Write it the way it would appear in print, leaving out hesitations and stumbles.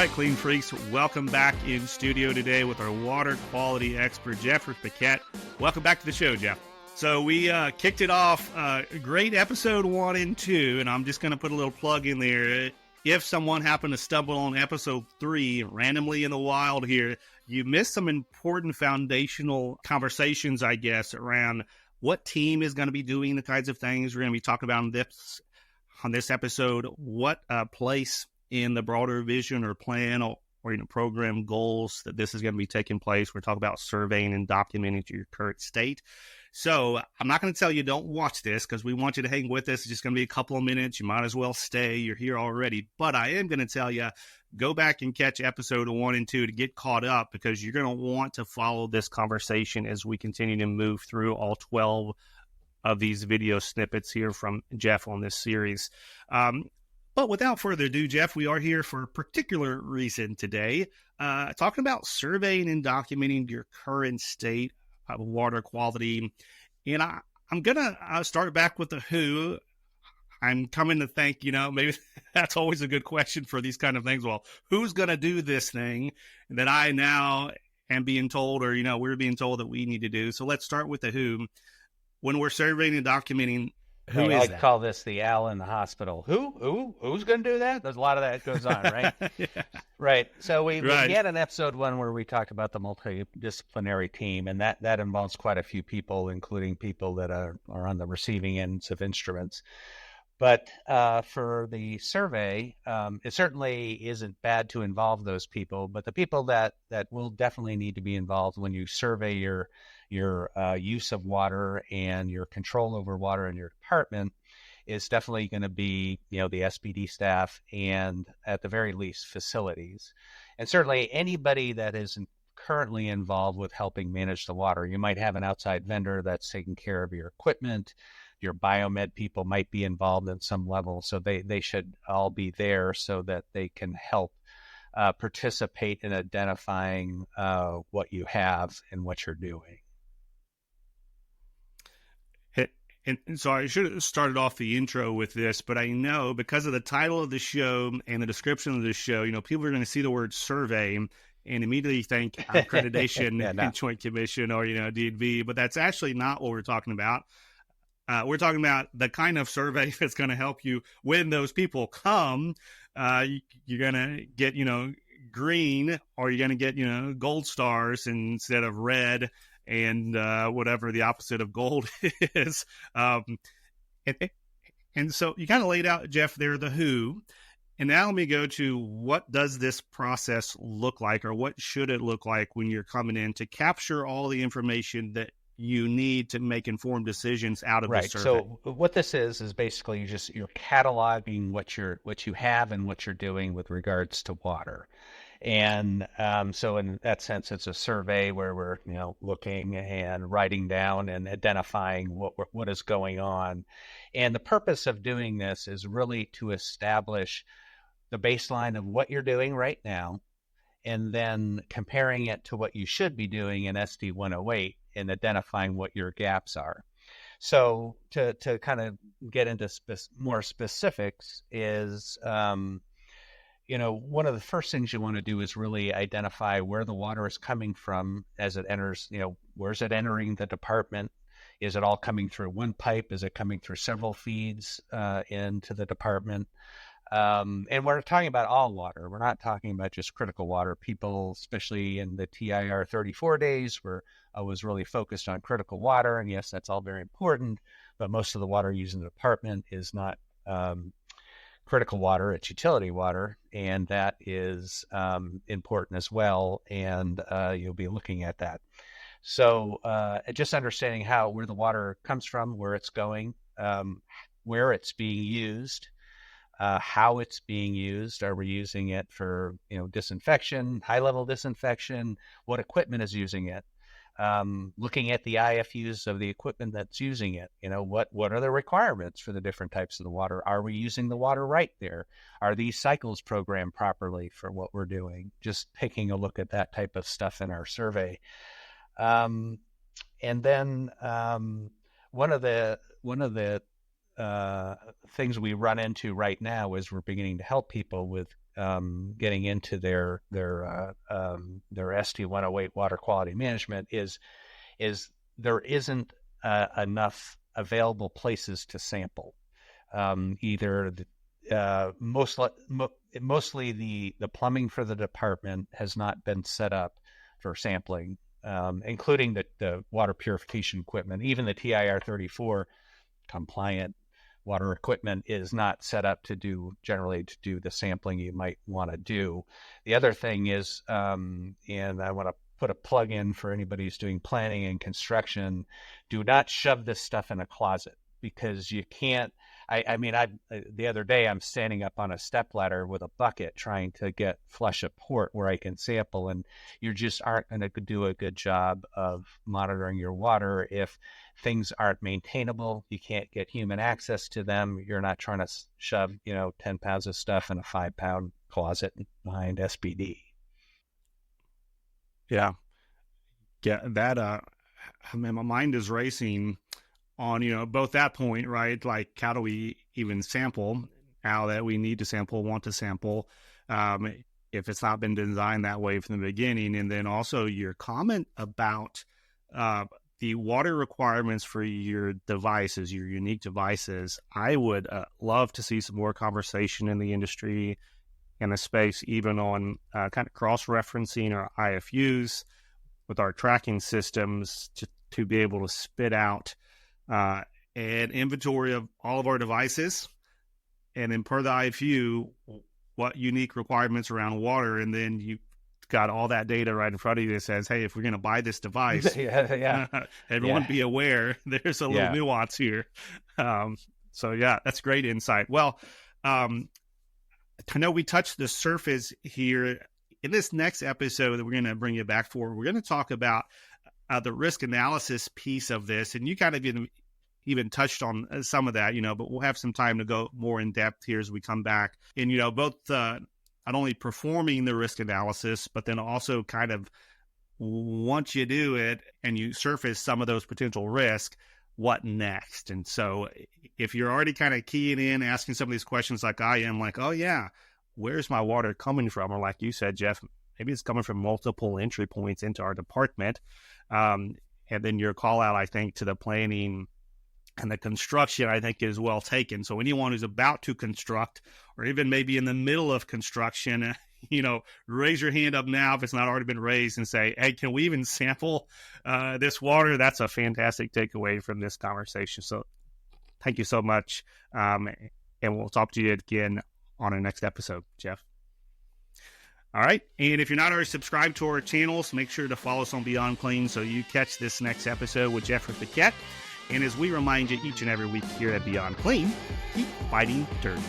right, Clean Freaks, welcome back in studio today with our water quality expert, Jeffrey Paquet. Welcome back to the show, Jeff. So we kicked it off, great episode 1 and 2, and I'm just going to put a little plug in there. If someone happened to stumble on episode 3 randomly in the wild here, you missed some important foundational conversations, I guess, around what team is going to be doing the kinds of things we're going to be talking about on this episode, what place in the broader vision or plan or program goals that this is going to be taking place. We're talking about surveying and documenting your current state. So I'm not going to tell you don't watch this because we want you to hang with us. It's just going to be a couple of minutes. You might as well stay. You're here already. But I am going to tell you, go back and catch episode 1 and 2 to get caught up because you're going to want to follow this conversation as we continue to move through all 12 of these video snippets here from Jeff on this series. But without further ado, Jeff, we are here for a particular reason today, talking about surveying and documenting your current state of water quality. And I'm going to start back with the who. I'm coming to think, maybe that's always a good question for these kind of things. Well, who's going to do this thing that I now am being told, or, we're being told that we need to do? So let's start with the who. When we're surveying and documenting, who is that? I call this the owl in the hospital. Who's going to do that? There's a lot of that goes on, right? Yeah. Right. So we had an episode 1 where we talked about the multidisciplinary team, and that involves quite a few people, including people that are on the receiving ends of instruments. But for the survey, it certainly isn't bad to involve those people, but the people that will definitely need to be involved when you survey your use of water and your control over water in your department is definitely going to be, the SPD staff and at the very least facilities. And certainly anybody that isn't currently involved with helping manage the water. You might have an outside vendor that's taking care of your equipment. Your biomed people might be involved in some level, so they should all be there so that they can help participate in identifying what you have and what you're doing. And so I should have started off the intro with this, but I know because of the title of the show and the description of the show, people are going to see the word survey and immediately think accreditation and Joint Commission or, DV, but that's actually not what we're talking about. We're talking about the kind of survey that's going to help you when those people come. You're going to get, green, or you're going to get, gold stars instead of red and whatever the opposite of gold is. And so you kind of laid out, Jeff, there, the who. And now let me go to what does this process look like, or what should it look like when you're coming in to capture all the information that you need to make informed decisions out of the survey. So what this is basically you're cataloging what you have and what you're doing with regards to water. And so in that sense, it's a survey where we're looking and writing down and identifying what is going on. And the purpose of doing this is really to establish the baseline of what you're doing right now, and then comparing it to what you should be doing in SD 108 and identifying what your gaps are. So to kind of get into more specifics is, one of the first things you want to do is really identify where the water is coming from as it enters, where's it entering the department? Is it all coming through one pipe? Is it coming through several feeds into the department? And we're talking about all water. We're not talking about just critical water. People, especially in the TIR 34 days, were always really focused on critical water. And yes, that's all very important, but most of the water used in the department is not critical water, it's utility water, and that is important as well. And you'll be looking at that. So just understanding where the water comes from, where it's going, where it's being used, how it's being used. Are we using it for disinfection, high-level disinfection? What equipment is using it? Looking at the IFUs of the equipment that's using it. What are the requirements for the different types of the water? Are we using the water right there? Are these cycles programmed properly for what we're doing? Just taking a look at that type of stuff in our survey. And then one of the things we run into right now is we're beginning to help people with getting into their SD-108 water quality management is there isn't enough available places to sample. Mostly the plumbing for the department has not been set up for sampling, including the water purification equipment. Even the TIR 34 compliant water equipment is not set up to do the sampling you might want to do. The other thing is, and I want to put a plug in for anybody who's doing planning and construction, do not shove this stuff in a closet, because you can't. The other day I'm standing up on a stepladder with a bucket trying to get flush a port where I can sample, and you just aren't going to do a good job of monitoring your water if things aren't maintainable. You can't get human access to them. You're not trying to shove 10 pounds of stuff in a 5-pound closet behind SPD. Yeah, that my mind is racing on both that point, right? Like, how do we even sample now that we need to sample, want to sample, if it's not been designed that way from the beginning? And then also your comment about the water requirements for your devices, your unique devices. I would love to see some more conversation in the industry, in the space, even on kind of cross-referencing our IFUs with our tracking systems to be able to spit out an inventory of all of our devices, and then per the IFU, what unique requirements around water, and then you got all that data right in front of you that says, hey, if we're going to buy this device, everyone be aware there's a little nuance here. So that's great insight. Well, I know we touched the surface here. In this next episode that we're going to bring you back for, we're going to talk about the risk analysis piece of this, and you kind of even touched on some of that, but we'll have some time to go more in depth here as we come back. And, both not only performing the risk analysis, but then also kind of once you do it and you surface some of those potential risks, what next? And so if you're already kind of keying in, asking some of these questions like I am, like, oh yeah, where's my water coming from? Or like you said, Jeff, maybe it's coming from multiple entry points into our department. And then your call out, I think, to the planning and the construction, I think, is well taken. So anyone who's about to construct, or even maybe in the middle of construction, raise your hand up now if it's not already been raised and say, hey, can we even sample this water? That's a fantastic takeaway from this conversation. So thank you so much. And we'll talk to you again on our next episode, Jeff. All right. And if you're not already subscribed to our channels, make sure to follow us on Beyond Clean so you catch this next episode with Jeffrey Paquet. And as we remind you each and every week here at Beyond Clean, keep fighting dirty.